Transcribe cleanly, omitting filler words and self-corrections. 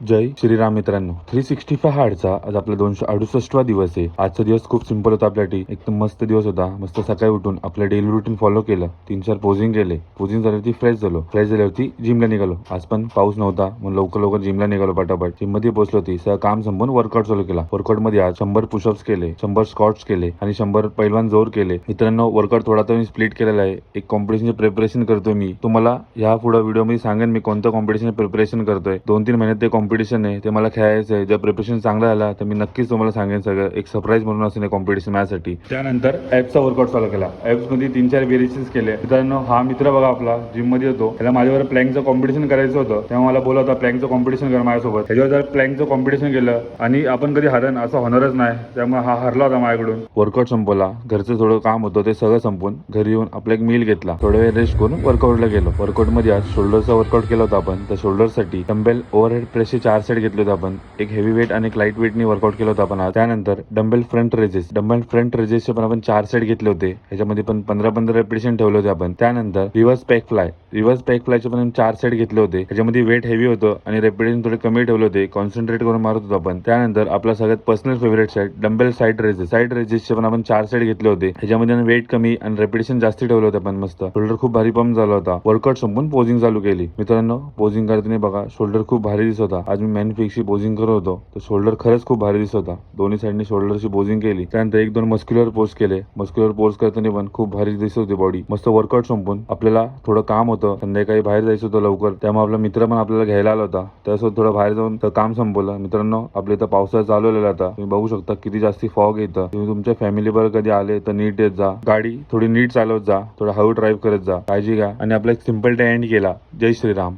जय श्रीराम मित्रांनो, 365 हार्डचा आज आपला 268वा दिवस आहे. आजचा दिवस खूप सिंपल होता आपल्यासाठी. एकदम मस्त दिवस होता. मस्त सकाळी उठून आपलं डेली रुटीन फॉलो केलं. 3-4 पोजिंग केले. पोजिंग झाल्यावरती फ्रेश झाल्यावरती जिमला निघालो. आज पण पाऊस नव्हता म्हणून लवकर जिमला निघालो. पटापट जिम मध्ये पोहोचलो. होती सगळं काम संपून वर्कआउट चालू केला. वर्कआउट मध्ये आज 100 पुशअप्स केले, 100 स्क्वॉट्स केले आणि 100 पैलवान जोर केले. मित्रांनो, वर्कआउट थोडा तर मी स्प्लिट केलेला आहे. एक कॉम्पिटिशनचे प्रिपरेशन करतोय मी. तुम्हाला या पुढे व्हिडिओ मध्ये सांगेन मी कोणतं कॉम्पिटिशन प्रिपरेशन करतोय. 2-3 महिन्यात ते कॉम्पिटिशन आहे, ते मला खेळायचं आहे. जर प्रिपरेशन चांगला झाला तर मी नक्कीच तुम्हाला सांगेन. सगळं एक सरप्राईज म्हणून असेल कॉम्पिटिशन माझ्यासाठी. त्यानंतर ॲप्सचा वर्कआउट चालू केला. ॲप्स मध्ये 3-4 व्हेरिएशन्स केले. मित्रांनो, हा मित्र बघा आपला जिम मध्ये होतो. त्याला माझ्यावर प्लॅंकचं कॉम्पिटिशन करायचं होतं. तेव्हा मला बोलला होता प्लॅंकचं कॉम्पिटिशन कर माझ्यासोबत. त्याच्यावर जर प्लॅंकचं कॉम्पिटिशन केलं आणि आपण कधी हरण असं होणारच नाही, त्यामुळे हा हरला होता माझ्याकडून. वर्कआउट संपवला. घरचं थोडं काम होतं ते सगळं संपून घरी येऊन आपला एक मील घेतला. थोडा वेळ रेस्ट करून वर्कआउटला गेलो. वर्कआउट मध्ये आज शोल्डरचा वर्कआउट केला होता आपण. तर शोल्डरसाठी डंबेल ओव्हरहेड प्रेसचे 4 सेट घेतले होते आपण. एक हेवी वेट आणि एक लाईट वेटनी वर्कआउट केलं होतं आपण आज. त्यानंतर डंबेल फ्रंट रेजेसचे पण आपण 4 सेट घेतले होते. ह्याच्यामध्ये पण 15-15 रेपिटेशन ठेवले होते आपण. त्यानंतर रिव्हर्स पॅक फ्लायचे पण 4 सेट घेतले होते. ह्याच्यामध्ये वेट हेवी होतं आणि रेपिटेशन थोडे कमी ठेवले होते. कॉन्सन्ट्रेट करून मारत होतो आपण. त्यानंतर आपला सगळ्यात personal favourite set dumbbell side रेजेसचे पण आपण 4 सेट घेतले होते. ह्याच्यामध्ये वेट कमी आणि रेपिटेशन जास्त ठेवले होते आपण. मस्त शोल्डर खूप भारी पंप झाला होता. वर्कआउट संपून पोजिंग चालू केली. मित्रांनो, पोजिंग करताना बघा शोल्डर खूप भारी दिसत होता. आज मी मॅनफिक्सची पोजिंग करत होतो तर शोल्डर खरंच खूप भारी दिसत होता. दोन्ही साईडनी शोल्डरची पोजिंग केली. त्यानंतर 1-2 मस्क्युलर पोज केले. मस्क्युलर पोज करताना पण खूप भारी दिसत होती बॉडी. मस्त वर्कआउट संपून आपल्याला थोडं काम होतं, संध्याकाळी बाहेर जायचं होतं लवकर. त्यामुळे आपला मित्र पण आपल्याला घ्यायला आला होता. त्यासोबत थोडं बाहेर जाऊन काम संपवलं. मित्रांनो, आपल्या इथं पावसाळा चालू झालेला आता. तुम्ही बघू शकता किती जास्ती फॉग येतं. तुम्ही तुमच्या फॅमिली बरोबर कधी आले तर नीट येत जा. गाडी थोडी नीट चालवत जा. थोडं हळू ड्राईव्ह करत जा. काळजी घ्या. आणि आपला एक सिंपल डे एंड केला. जय श्रीराम.